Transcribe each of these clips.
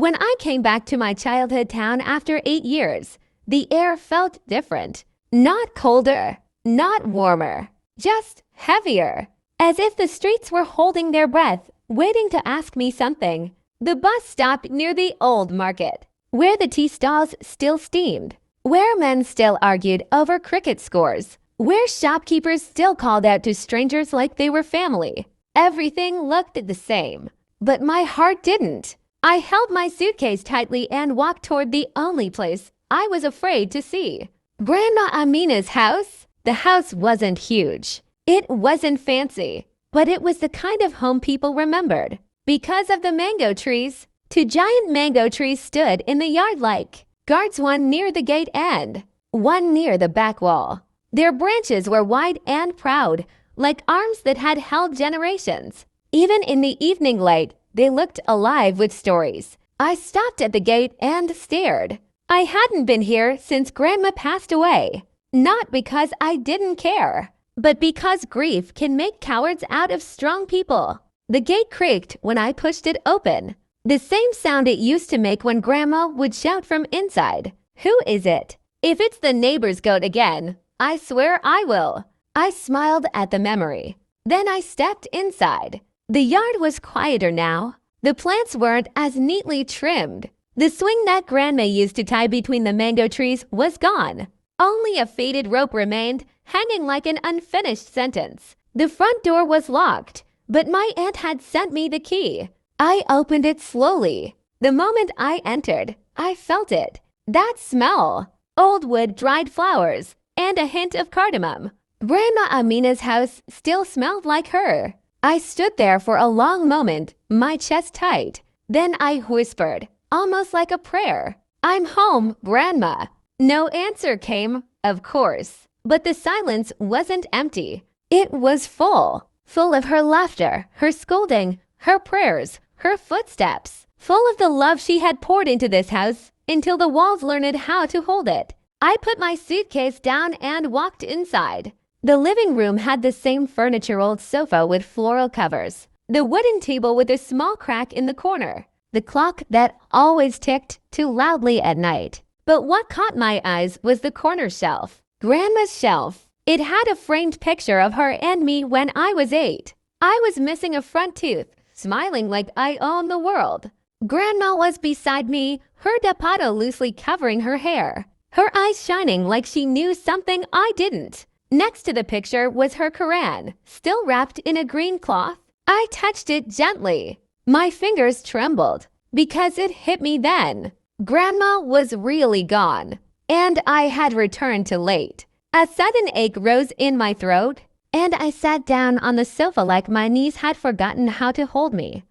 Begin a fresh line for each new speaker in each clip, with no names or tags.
When I came back to my childhood town after 8 years, the air felt different. Not colder, not warmer, just heavier, as if the streets were holding their breath, waiting to ask me something. The bus stopped near the old market, where the tea stalls still steamed, where men still argued over cricket scores, where shopkeepers still called out to strangers like they were family. Everything looked the same, but my heart didn't. I held my suitcase tightly and walked toward the only place I was afraid to see. Grandma Amina's house. The house wasn't huge. It wasn't fancy, but it was the kind of home people remembered. Because of the mango trees, 2 giant mango trees stood in the yard like guards, one near the gate and one near the back wall. Their branches were wide and proud, like arms that had held generations. Even in the evening light, they looked alive with stories. I stopped at the gate and stared. I hadn't been here since Grandma passed away. Not because I didn't care, but because grief can make cowards out of strong people. The gate creaked when I pushed it open. The same sound it used to make when Grandma would shout from inside. "Who is it?" "If it's the neighbor's goat again, I swear I will." I smiled at the memory. Then I stepped inside. The yard was quieter now. The plants weren't as neatly trimmed. The swing that Grandma used to tie between the mango trees was gone. Only a faded rope remained, hanging like an unfinished sentence. The front door was locked, but my aunt had sent me the key. I opened it slowly. The moment I entered, I felt it. That smell. Old wood, dried flowers, and a hint of cardamom. Grandma Amina's house still smelled like her. I stood there for a long moment, my chest tight. Then I whispered, almost like a prayer, "I'm home, Grandma." No answer came, of course, but the silence wasn't empty. It was full of her laughter, her scolding, her prayers, her footsteps, full of the love she had poured into this house until the walls learned how to hold it. I put my suitcase down and walked inside. The living room had the same furniture-old sofa with floral covers, the wooden table with a small crack in the corner, the clock that always ticked too loudly at night. But what caught my eyes was the corner shelf. Grandma's shelf. It had a framed picture of her and me when I was 8. I was missing a front tooth, smiling like I owned the world. Grandma was beside me, her dapato loosely covering her hair, her eyes shining like she knew something I didn't. Next to the picture was her Quran, still wrapped in a green cloth. I touched it gently. My fingers trembled because it hit me then. Grandma was really gone, and I had returned too late. A sudden ache rose in my throat, and I sat down on the sofa like my knees had forgotten how to hold me.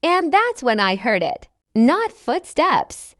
And that's when I heard it. Not footsteps,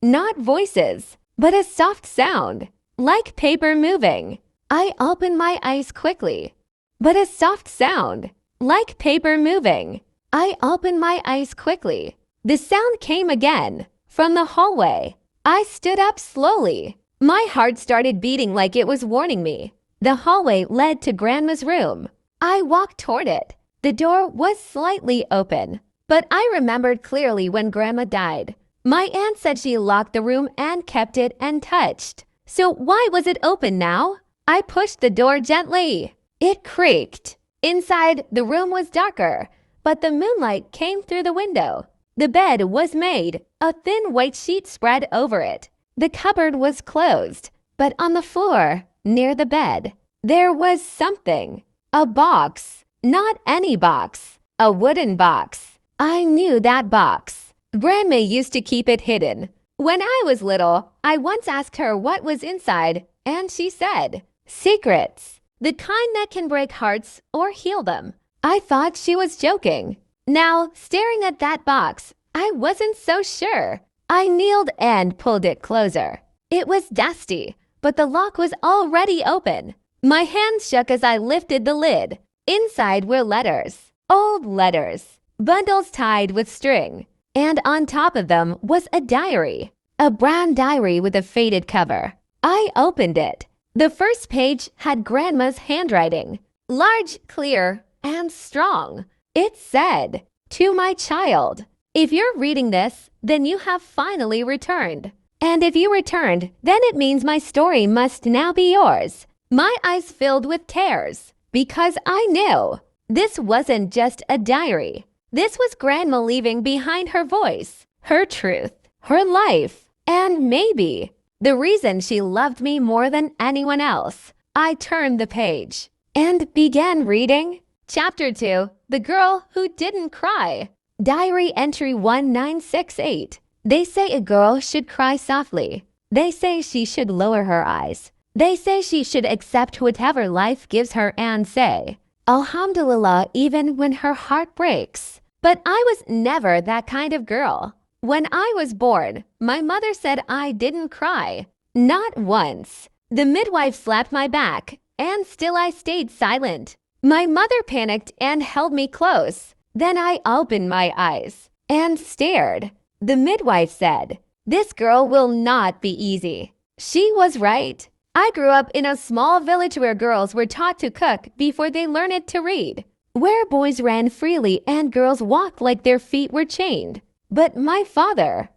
not voices, but a soft sound, like paper moving. I opened my eyes quickly, but a soft sound, like paper moving. I opened my eyes quickly. The sound came again, from the hallway. I stood up slowly. My heart started beating like it was warning me. The hallway led to Grandma's room. I walked toward it. The door was slightly open, but I remembered clearly when Grandma died. My aunt said she locked the room and kept it untouched. So why was it open now? I pushed the door gently. It creaked. Inside, the room was darker, but the moonlight came through the window. The bed was made, a thin white sheet spread over it. The cupboard was closed, but on the floor, near the bed, there was something. A box. Not any box. A wooden box. I knew that box. Grandma used to keep it hidden. When I was little, I once asked her what was inside, and she said, "Secrets. The kind that can break hearts or heal them." I thought she was joking. Now, staring at that box, I wasn't so sure. I kneeled and pulled it closer. It was dusty, but the lock was already open. My hands shook as I lifted the lid. Inside were letters, old letters, bundles tied with string, and on top of them was a diary, a brown diary with a faded cover. I opened it. The first page had Grandma's handwriting, large, clear, and strong. It said, "To my child." If you're reading this, then you have finally returned. And if you returned, then it means my story must now be yours. My eyes filled with tears because I knew this wasn't just a diary. This was Grandma leaving behind her voice, her truth, her life, and maybe the reason she loved me more than anyone else. I turned the page and began reading. Chapter 2, The Girl Who Didn't Cry. Diary entry 1968. They say a girl should cry softly. They say she should lower her eyes. They say she should accept whatever life gives her and say, Alhamdulillah, even when her heart breaks. But I was never that kind of girl. When I was born, my mother said I didn't cry. Not once. The midwife slapped my back, and still I stayed silent. My mother panicked and held me close. Then I opened my eyes and stared. The midwife said, "This girl will not be easy." She was right. I grew up in a small village where girls were taught to cook before they learned to read, where boys ran freely and girls walked like their feet were chained. But my father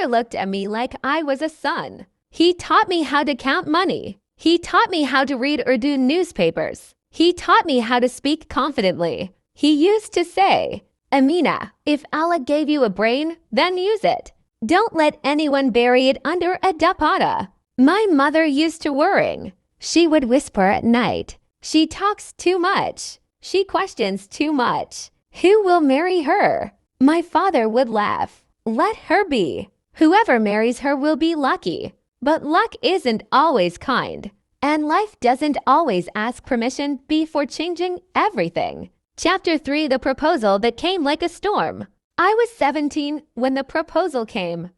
looked at me like I was a son. He taught me how to count money. He taught me how to read Urdu newspapers. He taught me how to speak confidently. He used to say, "Amina, if Allah gave you a brain, then use it. Don't let anyone bury it under a dupatta." My mother used to worrying. She would whisper at night, "She talks too much. She questions too much. Who will marry her?" My father would laugh. "Let her be. Whoever marries her will be lucky." But luck isn't always kind, and life doesn't always ask permission before changing everything. Chapter 3, The Proposal That Came Like a Storm. I was 17 when the proposal came.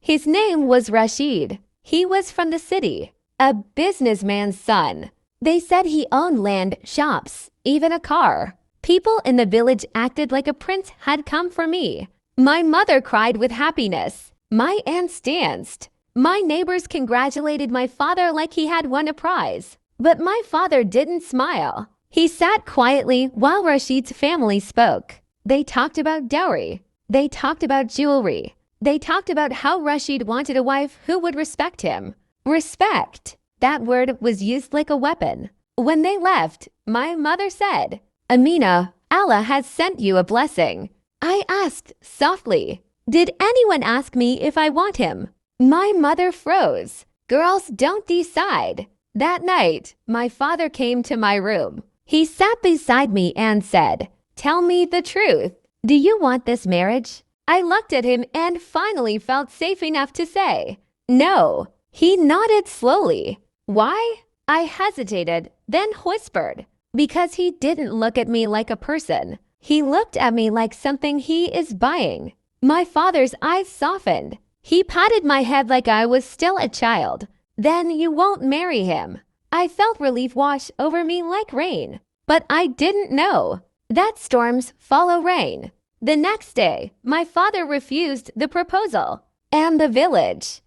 His name was Rashid. He was from the city, a businessman's son. They said he owned land, shops, even a car. People in the village acted like a prince had come for me. My mother cried with happiness. My aunts danced. My neighbors congratulated my father like he had won a prize. But my father didn't smile. He sat quietly while Rashid's family spoke. They talked about dowry. They talked about jewelry. They talked about how Rashid wanted a wife who would respect him. Respect. That word was used like a weapon. When they left, my mother said, "Amina, Allah has sent you a blessing." I asked softly, "Did anyone ask me if I want him?" My mother froze. Girls don't decide. That night, my father came to my room. He sat beside me and said, "Tell me the truth. Do you want this marriage?" I looked at him and finally felt safe enough to say, "No." He nodded slowly. Why? I hesitated, then whispered. Because he didn't look at me like a person. He looked at me like something he is buying. My father's eyes softened. He patted my head like I was still a child. "Then you won't marry him." I felt relief wash over me like rain. But I didn't know that storms follow rain. The next day, my father refused the proposal. And the village.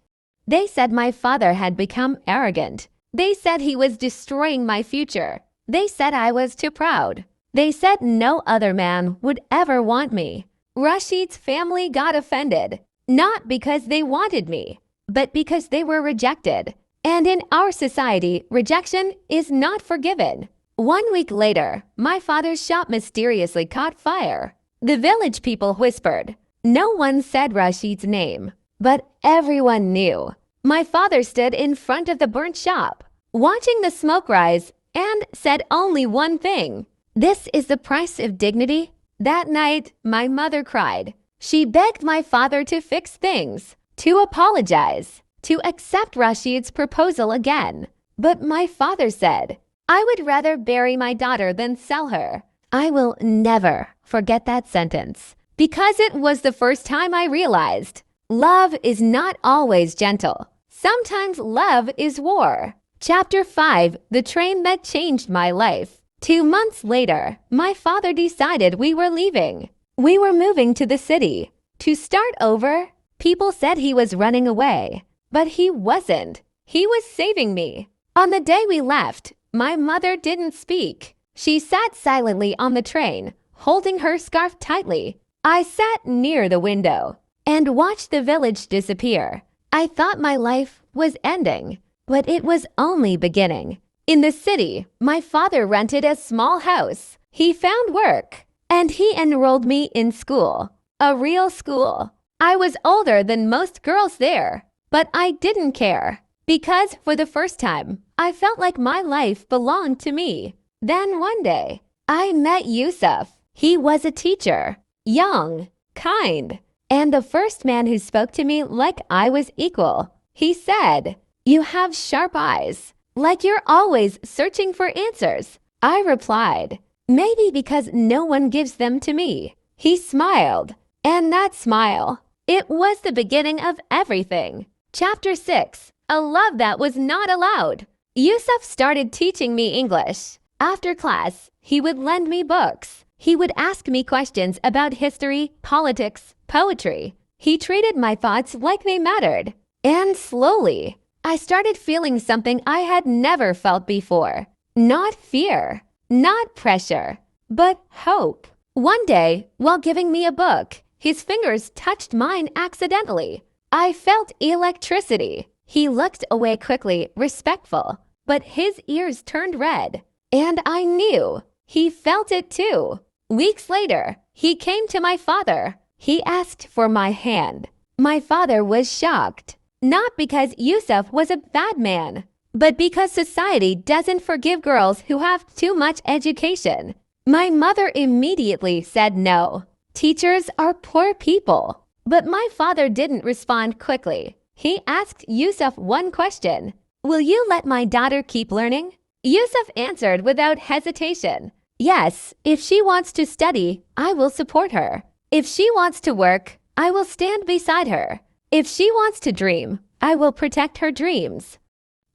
They said my father had become arrogant. They said he was destroying my future. They said I was too proud. They said no other man would ever want me. Rashid's family got offended, not because they wanted me, but because they were rejected. And in our society, rejection is not forgiven. 1 week later, my father's shop mysteriously caught fire. The village people whispered. No one said Rashid's name, but everyone knew. My father stood in front of the burnt shop, watching the smoke rise, and said only one thing. "This is the price of dignity." That night, my mother cried. She begged my father to fix things, to apologize, to accept Rashid's proposal again. But my father said, "I would rather bury my daughter than sell her." I will never forget that sentence, because it was the first time I realized love is not always gentle. Sometimes love is war. Chapter 5, The Train That Changed My Life. 2 months later, my father decided we were leaving. We were moving to the city. To start over, people said he was running away. But he wasn't. He was saving me. On the day we left, my mother didn't speak. She sat silently on the train, holding her scarf tightly. I sat near the window and watched the village disappear. I thought my life was ending, but it was only beginning. In the city, my father rented a small house. He found work, and he enrolled me in school, a real school. I was older than most girls there, but I didn't care, because for the first time, I felt like my life belonged to me. Then one day, I met Yusuf. He was a teacher, young, kind, and the first man who spoke to me like I was equal. He said, "You have sharp eyes, like you're always searching for answers." I replied, "Maybe because no one gives them to me." He smiled, and that smile, it was the beginning of everything. Chapter 6, A Love That Was Not Allowed. Yusuf started teaching me English. After class, he would lend me books. He would ask me questions about history, politics, poetry. He treated my thoughts like they mattered. And slowly, I started feeling something I had never felt before. Not fear, not pressure, but hope. One day, while giving me a book, his fingers touched mine accidentally. I felt electricity. He looked away quickly, respectful, but his ears turned red. And I knew he felt it too. Weeks later, he came to my father. He asked for my hand. My father was shocked. Not because Yusuf was a bad man, but because society doesn't forgive girls who have too much education. My mother immediately said no. Teachers are poor people. But my father didn't respond quickly. He asked Yusuf one question. "Will you let my daughter keep learning?" Yusuf answered without hesitation. "Yes, if she wants to study, I will support her. If she wants to work, I will stand beside her. If she wants to dream, I will protect her dreams."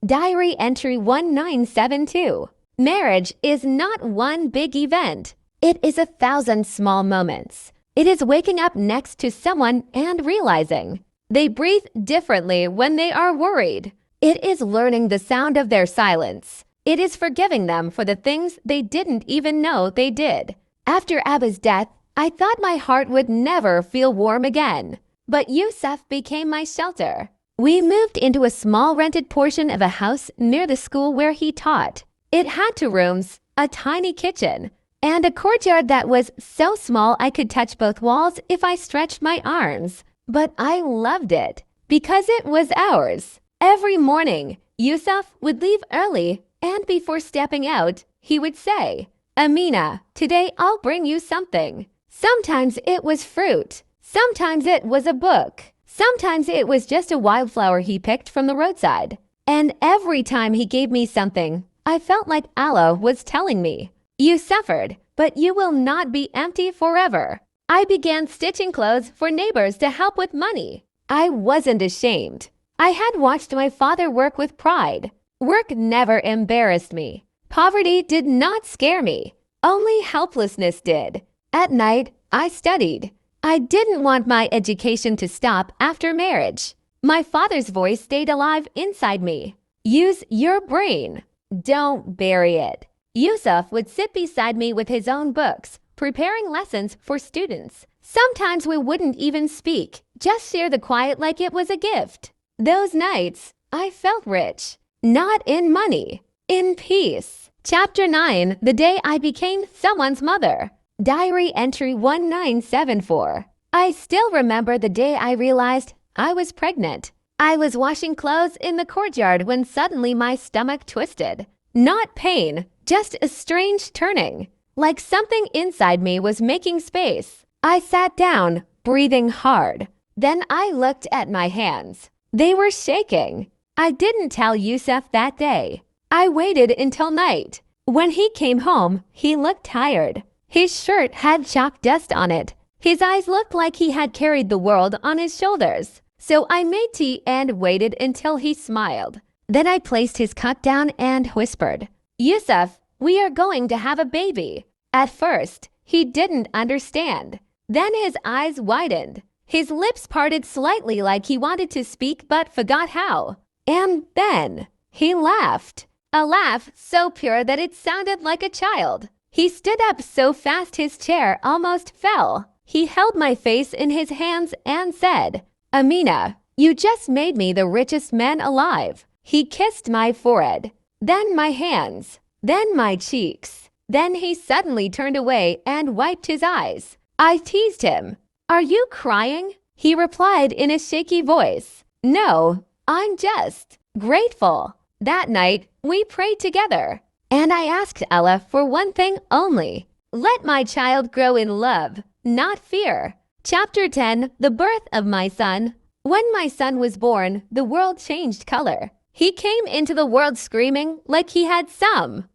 Diary entry 1972. Marriage is not one big event. It is 1,000 small moments. It is waking up next to someone and realizing they breathe differently when they are worried. It is learning the sound of their silence. It is forgiving them for the things they didn't even know they did. After Abba's death, I thought my heart would never feel warm again. But Yusuf became my shelter. We moved into a small rented portion of a house near the school where he taught. It had 2 rooms, a tiny kitchen, and a courtyard that was so small I could touch both walls if I stretched my arms. But I loved it because it was ours. Every morning, Yusuf would leave early, and before stepping out, he would say, "Amina, today I'll bring you something." Sometimes it was fruit. Sometimes it was a book. Sometimes it was just a wildflower he picked from the roadside. And every time he gave me something, I felt like Allah was telling me, "You suffered, but you will not be empty forever." I began stitching clothes for neighbors to help with money. I wasn't ashamed. I had watched my father work with pride. Work never embarrassed me. Poverty did not scare me. Only helplessness did. At night, I studied. I didn't want my education to stop after marriage. My father's voice stayed alive inside me. Use your brain. Don't bury it. Yusuf would sit beside me with his own books, preparing lessons for students. Sometimes we wouldn't even speak, just share the quiet like it was a gift. Those nights, I felt rich. Not in money, in peace. Chapter 9, The Day I Became Someone's Mother. Diary entry 1974. I still remember the day I realized I was pregnant. I was washing clothes in the courtyard when suddenly my stomach twisted. Not pain, just a strange turning, like something inside me was making space. I sat down, breathing hard. Then I looked at my hands. They were shaking. I didn't tell Yusuf that day. I waited until night. When he came home, he looked tired. His shirt had chalk dust on it. His eyes looked like he had carried the world on his shoulders. So I made tea and waited until he smiled. Then I placed his cup down and whispered, "Yusuf, we are going to have a baby." At first, he didn't understand. Then his eyes widened. His lips parted slightly like he wanted to speak but forgot how. And then he laughed. A laugh so pure that it sounded like a child. He stood up so fast his chair almost fell. He held my face in his hands and said, "Amina, you just made me the richest man alive." He kissed my forehead, then my hands, then my cheeks. Then he suddenly turned away and wiped his eyes. I teased him. "Are you crying?" He replied in a shaky voice, "No, I'm just grateful." That night, we prayed together, and I asked Allah for one thing only: let my child grow in love, not fear. Chapter 10, The Birth of My Son. When my son was born, the world changed color. He came into the world screaming like he had some.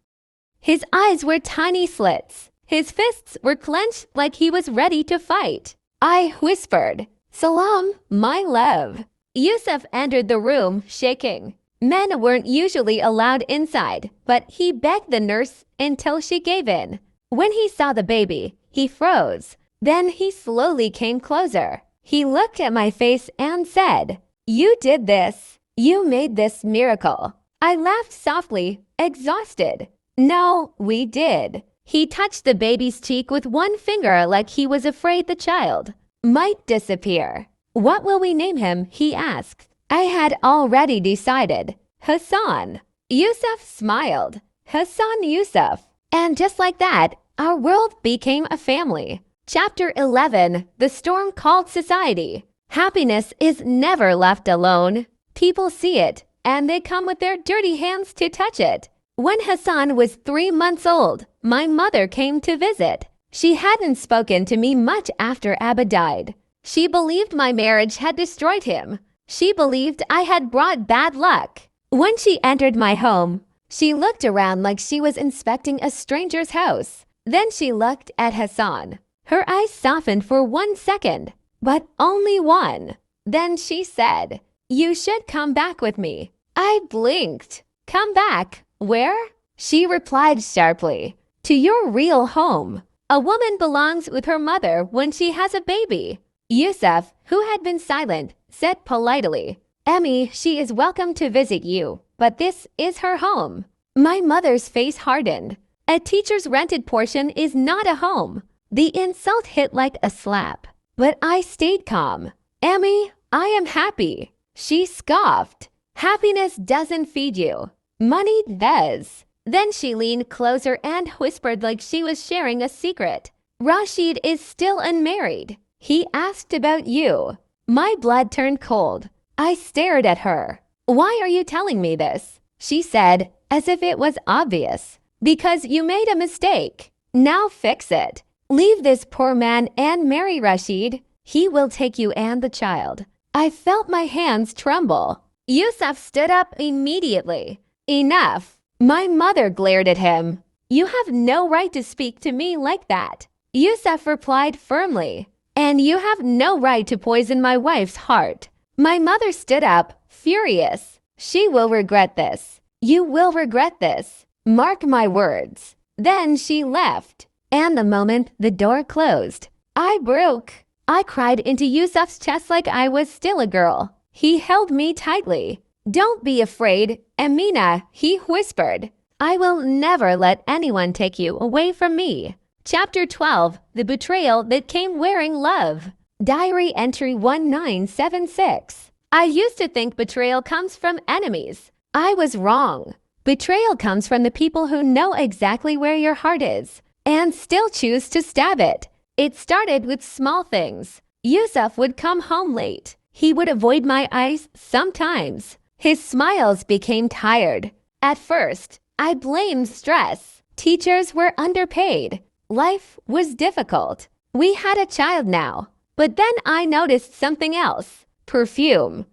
His eyes were tiny slits. His fists were clenched like he was ready to fight. I whispered, "Salam, my love." Yusuf entered the room, shaking. Men weren't usually allowed inside, but he begged the nurse until she gave in. When he saw the baby, he froze. Then he slowly came closer. He looked at my face and said, "You did this. You made this miracle." I laughed softly, exhausted. "No, we did." He touched the baby's cheek with one finger like he was afraid the child might disappear. "What will we name him?" he asked. I had already decided. Hassan. Yusuf smiled. Hassan Yusuf. And just like that, our world became a family. Chapter 11, The Storm Called Society. Happiness is never left alone. People see it, and they come with their dirty hands to touch it. When Hassan was 3 months old, my mother came to visit. She hadn't spoken to me much after Abba died. She believed my marriage had destroyed him. She believed I had brought bad luck. When she entered my home, she looked around like she was inspecting a stranger's house. Then she looked at Hassan. Her eyes softened for 1 second, but only one. Then she said, "You should come back with me." I blinked. "Come back? Where?" She replied sharply, "To your real home. A woman belongs with her mother when she has a baby." Yusuf, who had been silent, said politely, "Emmy, she is welcome to visit you, but this is her home." My mother's face hardened. A teacher's rented portion is not a home. The insult hit like a slap, but I stayed calm. "Emmy, I am happy." She scoffed. "Happiness doesn't feed you. Money does." Then she leaned closer and whispered like she was sharing a secret. "Rashid is still unmarried. He asked about you." My blood turned cold. I stared at her. "Why are you telling me this?" She said, as if it was obvious. "Because you made a mistake. Now fix it. Leave this poor man and marry Rashid. He will take you and the child." I felt my hands tremble. Yusuf stood up immediately. "Enough." My mother glared at him. "You have no right to speak to me like that." Yusuf replied firmly, "And you have no right to poison my wife's heart." My mother stood up, furious. "She will regret this. You will regret this. Mark my words." Then she left, and the moment the door closed, I broke. I cried into Yusuf's chest like I was still a girl. He held me tightly. "Don't be afraid, Amina," he whispered. "I will never let anyone take you away from me." Chapter 12, The Betrayal That Came Wearing Love. Diary entry 1976. I used to think betrayal comes from enemies. I was wrong. Betrayal comes from the people who know exactly where your heart is and still choose to stab it. It started with small things. Yusuf would come home late. He would avoid my eyes sometimes. His smiles became tired. At first, I blamed stress. Teachers were underpaid. Life was difficult. We had a child now. But then I noticed something else. Perfume.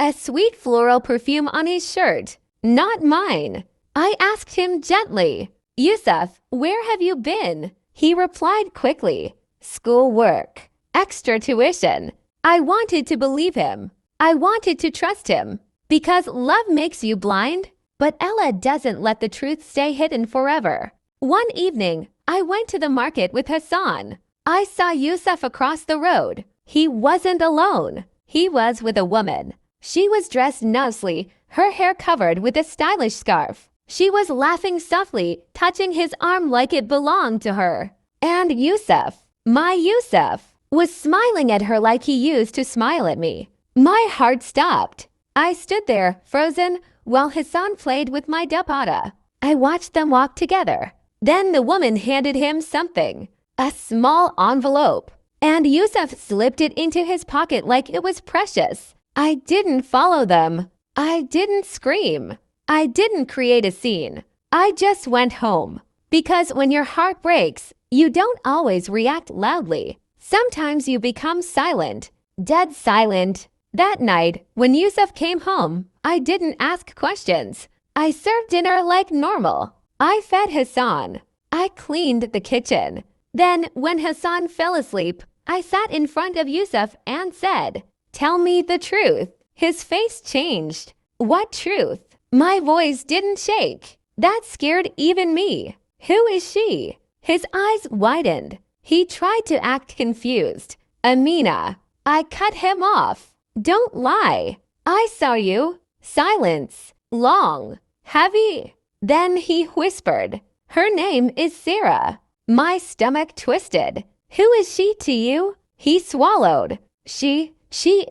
A sweet floral perfume on his shirt. Not mine. I asked him gently, "Yusuf, where have you been?" He replied quickly, "Schoolwork. Extra tuition." I wanted to believe him. I wanted to trust him. Because love makes you blind, but Allah doesn't let the truth stay hidden forever. One evening, I went to the market with Hassan. I saw Yusuf across the road. He wasn't alone. He was with a woman. She was dressed nicely, her hair covered with a stylish scarf. She was laughing softly, touching his arm like it belonged to her. And Yusuf, my Yusuf, was smiling at her like he used to smile at me. My heart stopped. I stood there, frozen, while Hassan played with my dupatta. I watched them walk together. Then the woman handed him something, a small envelope, and Yusuf slipped it into his pocket like it was precious. I didn't follow them. I didn't scream. I didn't create a scene. I just went home. Because when your heart breaks, you don't always react loudly. Sometimes you become silent, dead silent. That night, when Yusuf came home, I didn't ask questions. I served dinner like normal. I fed Hassan. I cleaned the kitchen. Then, when Hassan fell asleep, I sat in front of Yusuf and said, "Tell me the truth." His face changed. What truth? My voice didn't shake. That scared even me. Who is she? His eyes widened. He tried to act confused. Amina. I cut him off. Don't lie. I saw you. Silence. Long. Heavy. Then he whispered, "Her name is Sarah." My stomach twisted. Who is she to you? He swallowed. She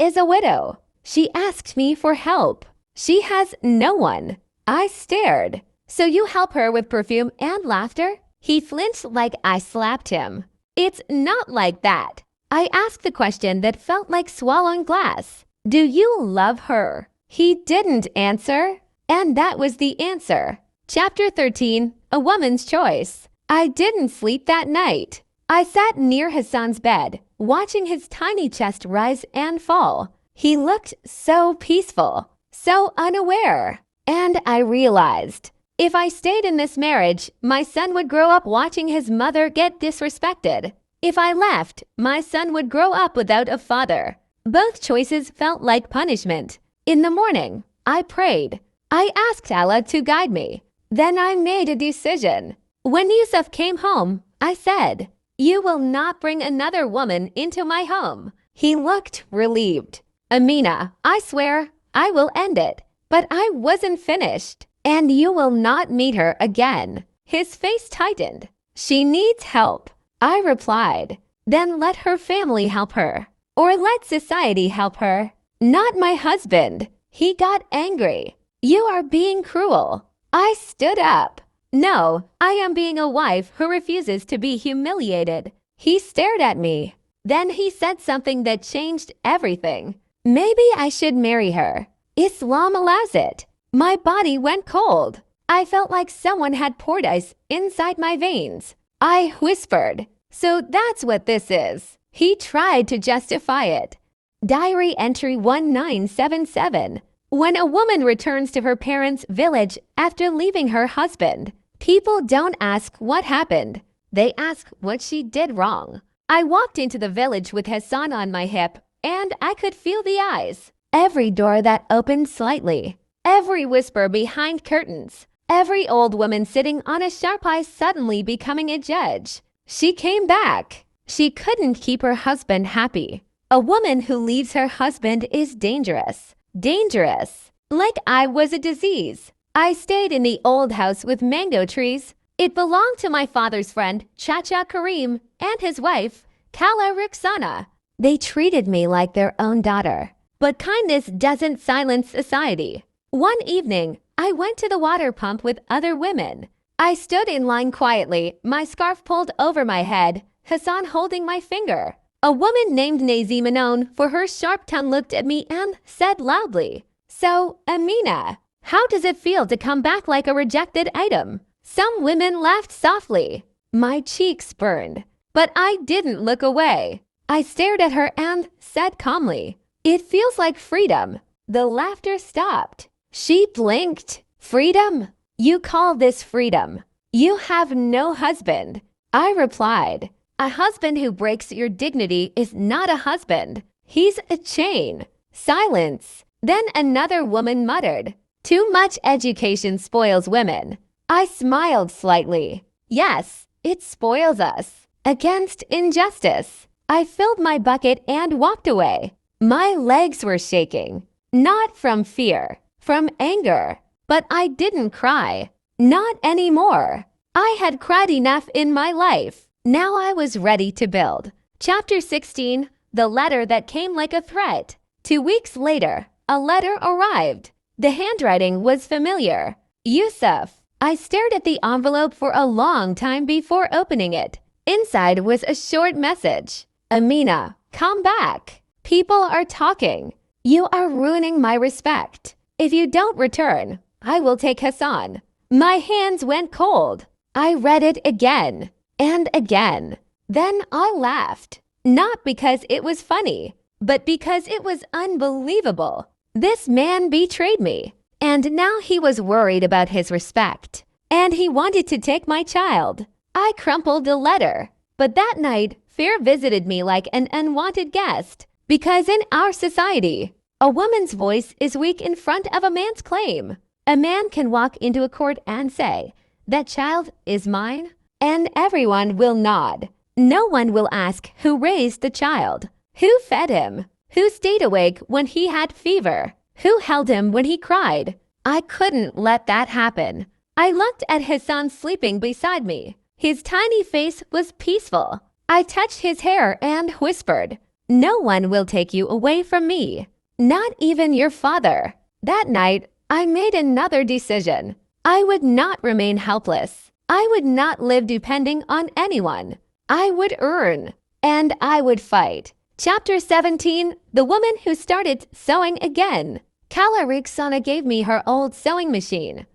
is a widow. She asked me for help. She has no one. I stared. So you help her with perfume and laughter? He flinched like I slapped him. It's not like that. I asked the question that felt like swallowing glass. Do you love her? He didn't answer. And that was the answer. Chapter 13, A Woman's Choice. I didn't sleep that night. I sat near Hassan's bed, watching his tiny chest rise and fall. He looked so peaceful, so unaware. And I realized, if I stayed in this marriage, my son would grow up watching his mother get disrespected. If I left, my son would grow up without a father. Both choices felt like punishment. In the morning, I prayed. I asked Allah to guide me. Then I made a decision. When Yusuf came home, I said, "You will not bring another woman into my home." He looked relieved. "Amina, I swear, I will end it." But I wasn't finished. "And you will not meet her again." His face tightened. "She needs help." I replied, "Then let her family help her. Or let society help her. Not my husband." He got angry. "You are being cruel." I stood up. "No, I am being a wife who refuses to be humiliated." He stared at me. Then he said something that changed everything. "Maybe I should marry her. Islam allows it." My body went cold. I felt like someone had poured ice inside my veins. I whispered, "So that's what this is." He tried to justify it. Diary entry 1977. When a woman returns to her parents' village after leaving her husband, people don't ask what happened. They ask what she did wrong. I walked into the village with Hassan on my hip, and I could feel the eyes. Every door that opened slightly. Every whisper behind curtains. Every old woman sitting on a sharp eye suddenly becoming a judge. She came back. She couldn't keep her husband happy. A woman who leaves her husband is dangerous. Dangerous. Like I was a disease. I stayed in the old house with mango trees. It belonged to my father's friend, Chacha Karim, and his wife, Kala Ruxana. They treated me like their own daughter. But kindness doesn't silence society. One evening, I went to the water pump with other women. I stood in line quietly, my scarf pulled over my head, Hassan holding my finger. A woman named Nazima known for her sharp tongue looked at me and said loudly, "So, Amina, how does it feel to come back like a rejected item?" Some women laughed softly. My cheeks burned, but I didn't look away. I stared at her and said calmly, "It feels like freedom." The laughter stopped. She blinked. "Freedom? You call this freedom? You have no husband." I replied, "A husband who breaks your dignity is not a husband. He's a chain." Silence. Then another woman muttered, "Too much education spoils women." I smiled slightly. Yes, it spoils us. Against injustice. I filled my bucket and walked away. My legs were shaking. Not from fear, from anger. But I didn't cry. Not anymore. I had cried enough in my life. Now I was ready to build. Chapter 16. The letter that came like a threat. 2 weeks later, a letter arrived. The handwriting was familiar. Yusuf. I stared at the envelope for a long time before opening it. Inside was a short message. Amina, come back. People are talking. You are ruining my respect. If you don't return, I will take Hassan. My hands went cold. I read it again and again. Then I laughed. Not because it was funny, but because it was unbelievable. This man betrayed me, and now he was worried about his respect. And he wanted to take my child. I crumpled the letter. But that night, fear visited me like an unwanted guest. Because in our society, a woman's voice is weak in front of a man's claim. A man can walk into a court and say, "That child is mine," and everyone will nod. No one will ask who raised the child, who fed him, who stayed awake when he had fever, who held him when he cried. I couldn't let that happen. I looked at Hassan sleeping beside me. His tiny face was peaceful. I touched his hair and whispered, "No one will take you away from me, not even your father." That night, I made another decision. I would not remain helpless. I would not live depending on anyone. I would earn, and I would fight. Chapter 17. The woman who started sewing again. Kala Riksana gave me her old sewing machine.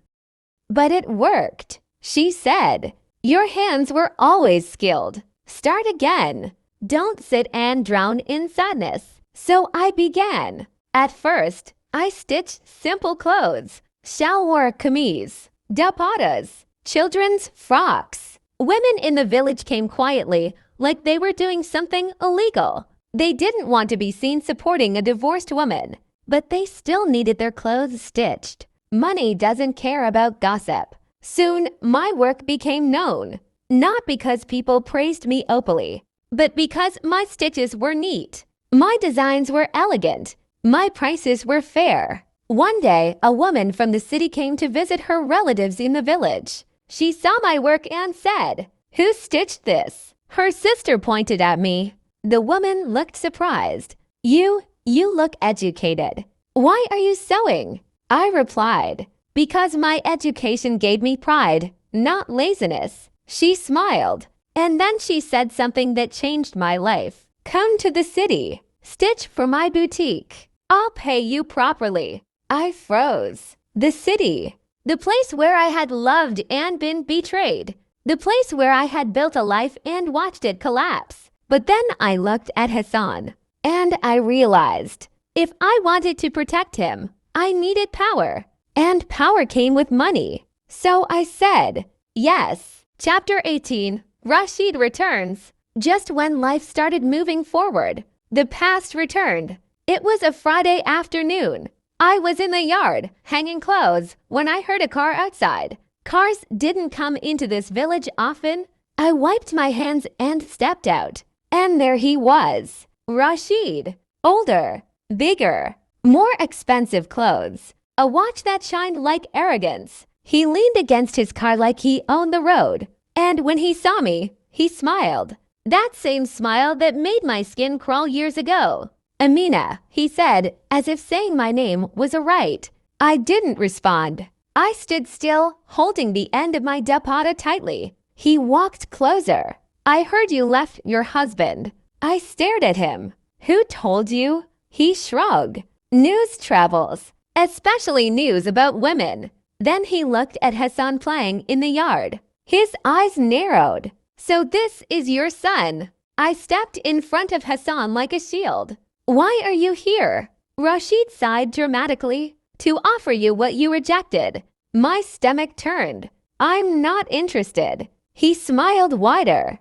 But it worked. She said, "Your hands were always skilled. Start again. Don't sit and drown in sadness." So I began. At first, I stitched simple clothes, shalwar kameez, dupattas, children's frocks. Women in the village came quietly, like they were doing something illegal. They didn't want to be seen supporting a divorced woman, but they still needed their clothes stitched. Money doesn't care about gossip. Soon, my work became known, not because people praised me openly, but because my stitches were neat. My designs were elegant. My prices were fair. One day, a woman from the city came to visit her relatives in the village. She saw my work and said, "Who stitched this?" Her sister pointed at me. The woman looked surprised. You look educated. Why are you sewing?" I replied, "Because my education gave me pride, not laziness." She smiled, and then she said something that changed my life. "Come to the city. Stitch for my boutique. I'll pay you properly." I froze. The city. The place where I had loved and been betrayed. The place where I had built a life and watched it collapse. But then I looked at Hassan, and I realized, if I wanted to protect him, I needed power. And power came with money. So I said, yes. Chapter 18. Rashid returns. Just when life started moving forward, the past returned. It was a Friday afternoon. I was in the yard, hanging clothes, when I heard a car outside. Cars didn't come into this village often. I wiped my hands and stepped out. And there he was, Rashid. Older, bigger, more expensive clothes. A watch that shined like arrogance. He leaned against his car like he owned the road. And when he saw me, he smiled. That same smile that made my skin crawl years ago. "Amina," he said, as if saying my name was a right. I didn't respond. I stood still, holding the end of my dupatta tightly. He walked closer. "I heard you left your husband." I stared at him. "Who told you?" He shrugged. "News travels, especially news about women." Then he looked at Hassan playing in the yard. His eyes narrowed. "So this is your son." I stepped in front of Hassan like a shield. "Why are you here?" Rashid sighed dramatically. "To offer you what you rejected." My stomach turned. "I'm not interested." He smiled wider.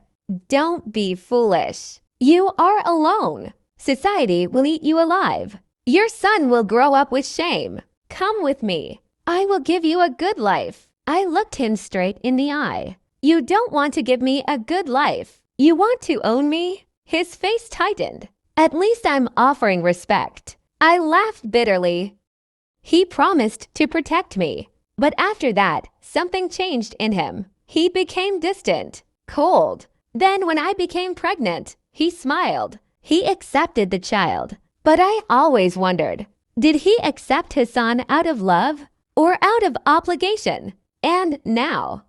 "Don't be foolish. You are alone. Society will eat you alive. Your son will grow up with shame. Come with me. I will give you a good life." I looked him straight in the eye. "You don't want to give me a good life. You want to own me?" His face tightened. "At least I'm offering respect." I laughed bitterly. He promised to protect me. But after that, something changed in him. He became distant, cold. Then when I became pregnant, He smiled. He accepted the child. But I always wondered, did he accept Hassan out of love or out of obligation? And now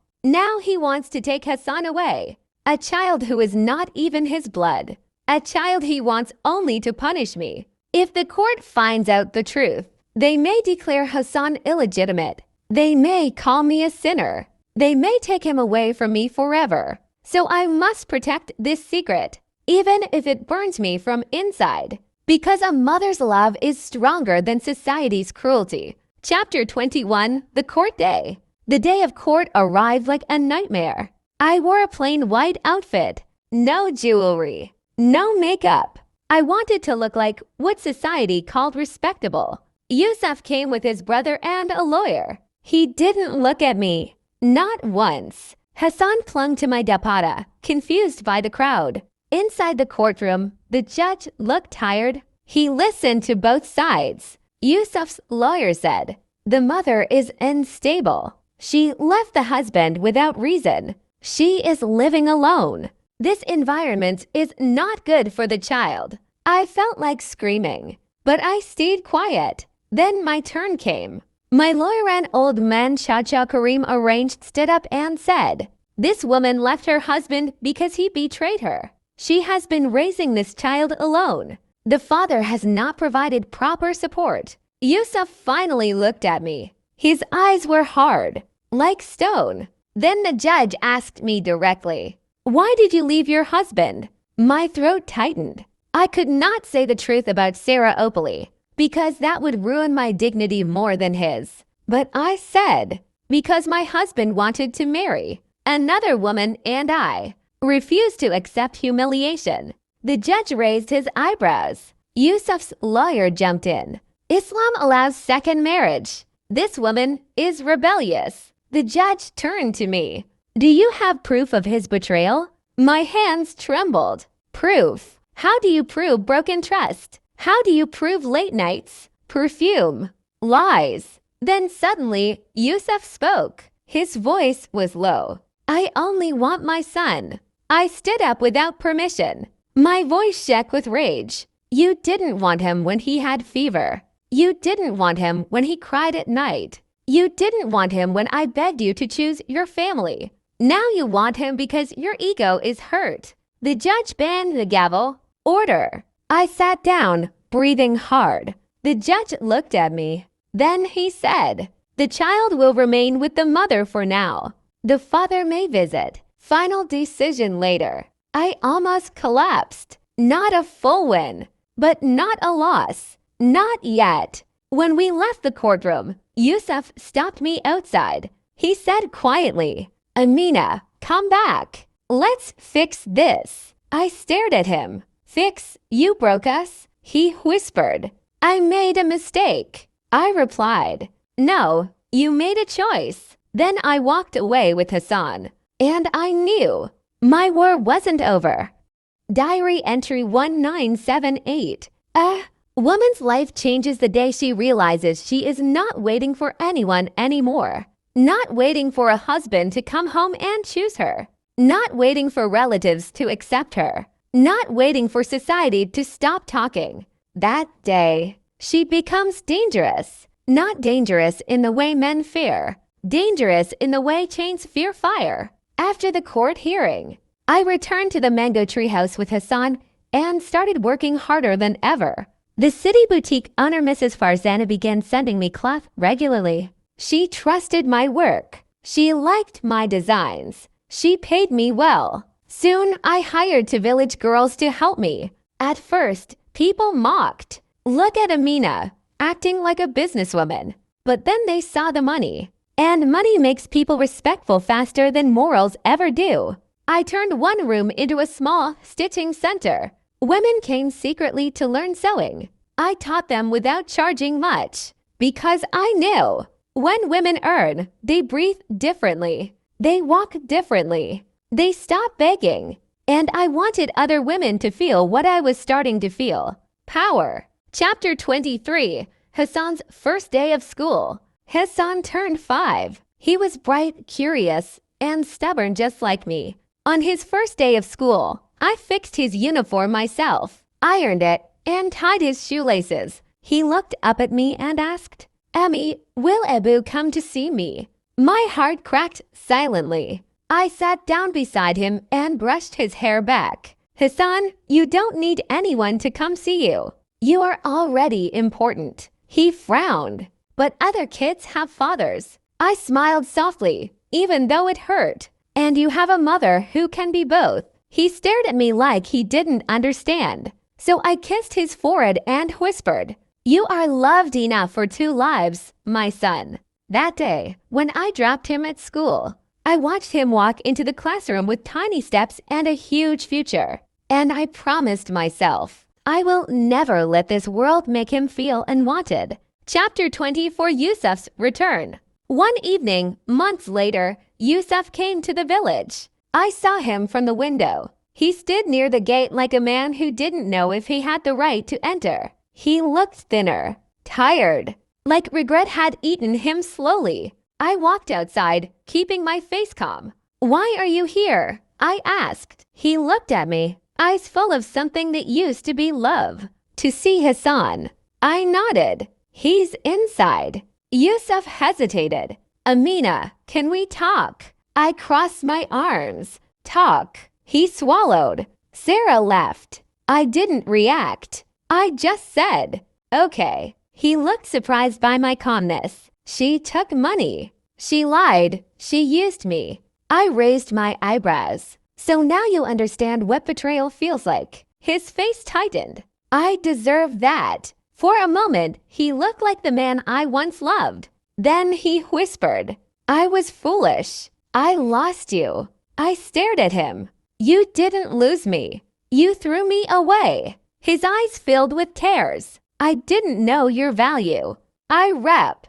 he wants to take Hassan away. A child who is not even his blood. A child he wants only to punish me. If the court finds out the truth, they may declare Hassan illegitimate. They may call me a sinner. They may take him away from me forever. So I must protect this secret, even if it burns me from inside. Because a mother's love is stronger than society's cruelty. Chapter 21, The Court Day. The day of court arrived like a nightmare. I wore a plain white outfit, no jewelry, no makeup. I wanted to look like what society called respectable. Yusuf came with his brother and a lawyer. He didn't look at me, not once. Hassan clung to my dapada, confused by the crowd. Inside the courtroom, the judge looked tired. He listened to both sides. Yusuf's lawyer said, "The mother is unstable. She left the husband without reason. She is living alone. This environment is not good for the child." I felt like screaming, but I stayed quiet. Then my turn came. My lawyer and old man Chacha Karim arranged stood up and said, "This woman left her husband because he betrayed her. She has been raising this child alone. The father has not provided proper support." Yusuf finally looked at me. His eyes were hard, like stone. Then the judge asked me directly, "Why did you leave your husband?" My throat tightened. I could not say the truth about Sarah Opali, because that would ruin my dignity more than his. But I said, because my husband wanted to marry another woman and I refused to accept humiliation. The judge raised his eyebrows. Yusuf's lawyer jumped in. "Islam allows second marriage. This woman is rebellious." The judge turned to me. "Do you have proof of his betrayal?" My hands trembled. Proof? How do you prove broken trust? How do you prove late nights? Perfume? Lies? Then suddenly, Yusuf spoke. His voice was low. "I only want my son." I stood up without permission. My voice shook with rage. "You didn't want him when he had fever. You didn't want him when he cried at night. You didn't want him when I begged you to choose your family. Now you want him because your ego is hurt." The judge banged the gavel. "Order." I sat down, breathing hard. The judge looked at me. Then he said, "The child will remain with the mother for now. The father may visit. Final decision later." I almost collapsed. Not a full win, but not a loss. Not yet. When we left the courtroom, Yusuf stopped me outside. He said quietly, "Amina, come back. Let's fix this." I stared at him. "Fix? You broke us?" He whispered. "I made a mistake." I replied, "No, you made a choice." Then I walked away with Hassan. And I knew my war wasn't over. Diary entry 1978. A woman's life changes the day she realizes she is not waiting for anyone anymore. Not waiting for a husband to come home and choose her. Not waiting for relatives to accept her. Not waiting for society to stop talking. That day, she becomes dangerous. Not dangerous in the way men fear. Dangerous in the way chains fear fire. After the court hearing, I returned to the mango tree house with Hassan and started working harder than ever. The city boutique owner Mrs. Farzana began sending me cloth regularly. She trusted my work. She liked my designs. She paid me well. Soon, I hired two village girls to help me. At first, people mocked. "Look at Amina, acting like a businesswoman." But then they saw the money. And money makes people respectful faster than morals ever do. I turned one room into a small stitching center. Women came secretly to learn sewing. I taught them without charging much. Because I knew, when women earn, they breathe differently. They walk differently. They stop begging. And I wanted other women to feel what I was starting to feel. Power. Chapter 23. Hassan's first day of school. Hassan turned 5. He was bright, curious, and stubborn just like me. On his first day of school, I fixed his uniform myself, ironed it, and tied his shoelaces. He looked up at me and asked, "Emmy, will Abu come to see me?" My heart cracked silently. I sat down beside him and brushed his hair back. "Hassan, you don't need anyone to come see you. You are already important." He frowned. "But other kids have fathers." I smiled softly, even though it hurt. "And you have a mother who can be both." He stared at me like he didn't understand. So I kissed his forehead and whispered, "You are loved enough for 2 lives, my son." That day, when I dropped him at school, I watched him walk into the classroom with tiny steps and a huge future. And I promised myself, I will never let this world make him feel unwanted. Chapter 20 for Yusuf's return. One evening, months later, Yusuf came to the village. I saw him from the window. He stood near the gate like a man who didn't know if he had the right to enter. He looked thinner, tired, like regret had eaten him slowly. I walked outside, keeping my face calm. "Why are you here?" I asked. He looked at me, eyes full of something that used to be love. "To see Hassan." I nodded. "He's inside." Yusuf hesitated. "Amina, can we talk?" I crossed my arms. "Talk." He swallowed. Sarah left. I didn't react. I just said, "Okay." He looked surprised by my calmness. "She took money." "She lied. She used me." I raised my eyebrows. "So now you understand what betrayal feels like." His face tightened. "I deserve that." For a moment, he looked like the man I once loved. Then he whispered, "I was foolish. I lost you." I stared at him. "You didn't lose me. You threw me away." His eyes filled with tears. "I didn't know your value." I rep.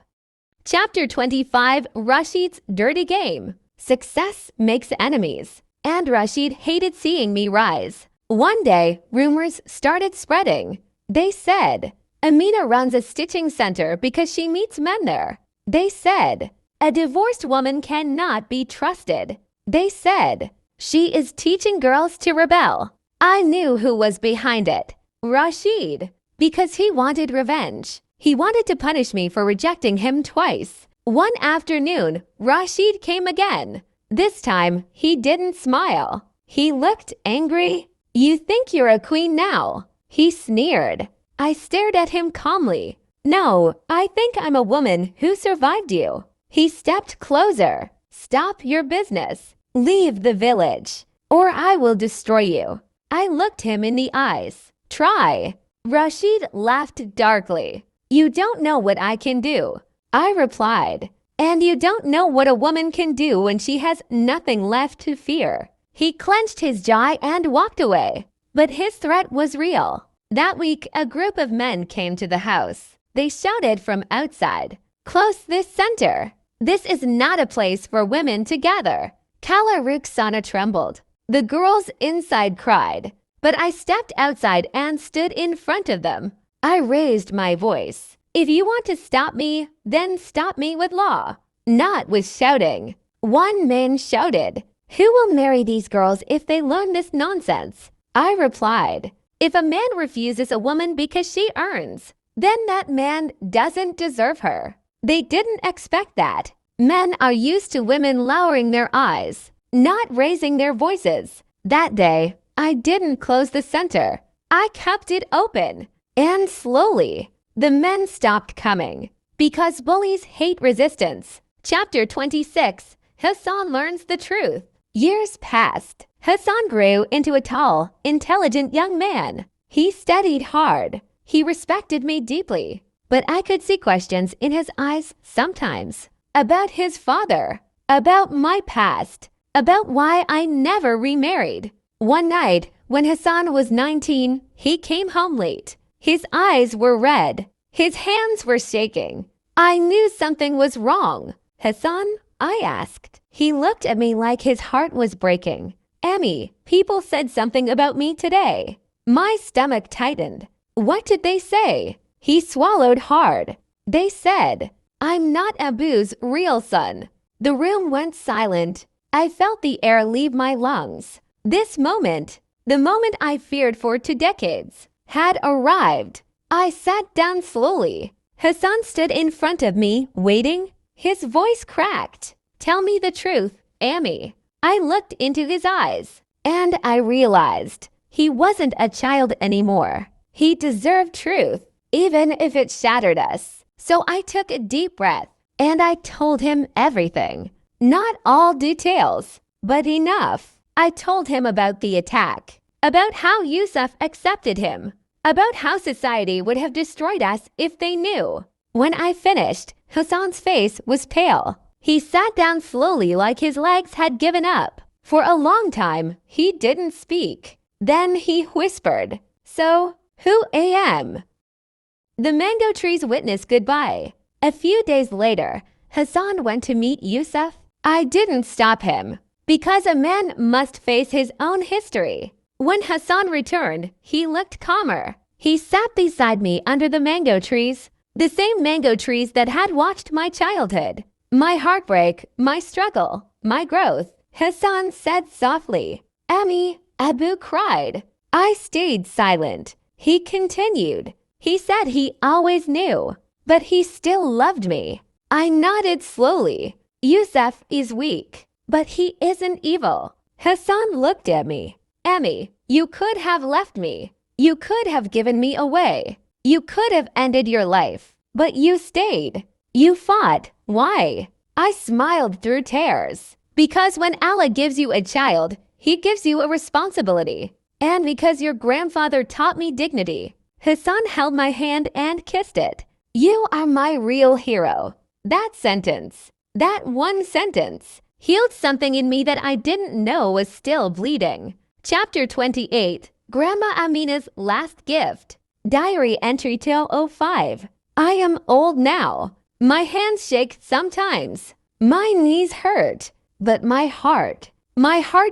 Chapter 25, Rashid's Dirty Game. Success makes enemies. And Rashid hated seeing me rise. One day, rumors started spreading. They said, "Amina runs a stitching center because she meets men there." They said, "A divorced woman cannot be trusted." They said, "She is teaching girls to rebel." I knew who was behind it. Rashid. Because he wanted revenge. He wanted to punish me for rejecting him twice. One afternoon, Rashid came again. This time, he didn't smile. He looked angry. "You think you're a queen now?" He sneered. I stared at him calmly. "No, I think I'm a woman who survived you." He stepped closer. "Stop your business. Leave the village, or I will destroy you." I looked him in the eyes. "Try." Rashid laughed darkly. "You don't know what I can do." I replied, "And you don't know what a woman can do when she has nothing left to fear." He clenched his jaw and walked away. But his threat was real. That week, a group of men came to the house. They shouted from outside, "Close this center. This is not a place for women to gather." Kala Rukhsana trembled. The girls inside cried. But I stepped outside and stood in front of them. I raised my voice. "If you want to stop me, then stop me with law, not with shouting." One man shouted, "Who will marry these girls if they learn this nonsense?" I replied, "If a man refuses a woman because she earns, then that man doesn't deserve her." They didn't expect that. Men are used to women lowering their eyes, not raising their voices. That day, I didn't close the center. I kept it open. And slowly, the men stopped coming. Because bullies hate resistance. Chapter 26, Hassan learns the truth. Years passed. Hassan grew into a tall, intelligent young man. He studied hard. He respected me deeply. But I could see questions in his eyes sometimes. About his father. About my past. About why I never remarried. One night, when Hassan was 19, he came home late. His eyes were red. His hands were shaking. I knew something was wrong. "Hassan?" I asked. He looked at me like his heart was breaking. "Emmy, people said something about me today." My stomach tightened. What did they say? He swallowed hard. They said, "I'm not Abu's real son." The room went silent. I felt the air leave my lungs. This moment, The moment I feared for 2 decades had arrived. I sat down slowly. Hassan stood in front of me, waiting. His voice cracked. "Tell me the truth, Ami." I looked into his eyes, and I realized he wasn't a child anymore. He deserved truth, even if it shattered us. So I took a deep breath, and I told him everything. Not all details, but enough. I told him about the attack, about how Yusuf accepted him, about how society would have destroyed us if they knew. When I finished, Hassan's face was pale. He sat down slowly like his legs had given up. For a long time, he didn't speak. Then he whispered, "So, who am?" The mango trees witnessed goodbye. A few days later, Hassan went to meet Yusuf. I didn't stop him, because a man must face his own history. When Hassan returned, he looked calmer. He sat beside me under the mango trees, the same mango trees that had watched my childhood, my heartbreak, my struggle, my growth. Hassan said softly, "Ami, Abu cried." I stayed silent. He continued. He said he always knew, but he still loved me. I nodded slowly. Yusuf is weak, but he isn't evil. Hassan looked at me. "Ami, you could have left me. You could have given me away. You could have ended your life, but you stayed. You fought. Why?" I smiled through tears. Because when Allah gives you a child, He gives you a responsibility. And because your grandfather taught me dignity. Hassan held my hand and kissed it. "You are my real hero." That sentence, that one sentence, healed something in me that I didn't know was still bleeding. Chapter 28, Grandma Amina's Last Gift. Diary entry 205. I am old now. My hands shake sometimes. My knees hurt. But my heart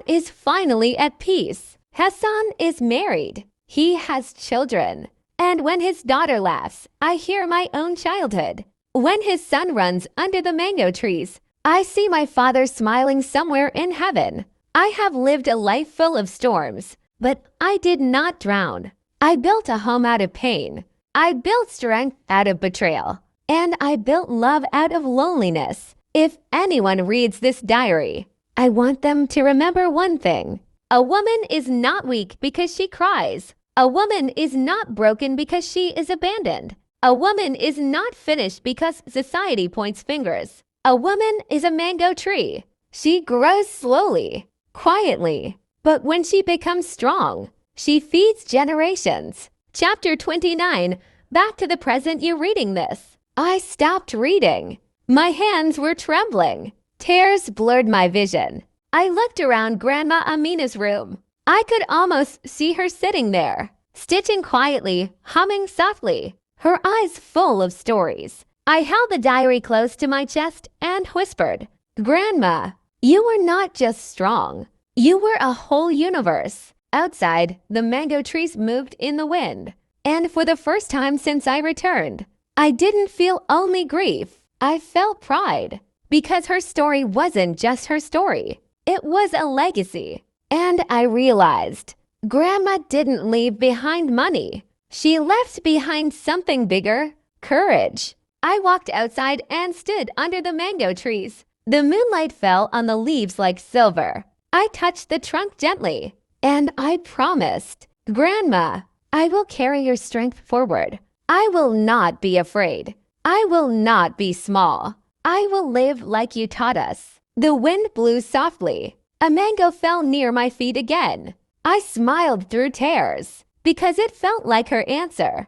is finally at peace. Hassan is married. He has children. And when his daughter laughs, I hear my own childhood. When his son runs under the mango trees, I see my father smiling somewhere in heaven. I have lived a life full of storms, but I did not drown. I built a home out of pain. I built strength out of betrayal. And I built love out of loneliness. If anyone reads this diary, I want them to remember one thing. A woman is not weak because she cries. A woman is not broken because she is abandoned. A woman is not finished because society points fingers. A woman is a mango tree. She grows slowly, quietly, but when she becomes strong, she feeds generations. Chapter 29. Back to the present you're reading this. I stopped reading. My hands were trembling. Tears blurred my vision. I looked around Grandma Amina's room. I could almost see her sitting there, stitching quietly, humming softly, her eyes full of stories. I held the diary close to my chest and whispered, "Grandma, you were not just strong. You were a whole universe." Outside, the mango trees moved in the wind. And for the first time since I returned, I didn't feel only grief. I felt pride. Because her story wasn't just her story. It was a legacy. And I realized, Grandma didn't leave behind money. She left behind something bigger, courage. I walked outside and stood under the mango trees. The moonlight fell on the leaves like silver. I touched the trunk gently, and I promised, "Grandma, I will carry your strength forward. I will not be afraid. I will not be small. I will live like you taught us." The wind blew softly. A mango fell near my feet again. I smiled through tears because it felt like her answer.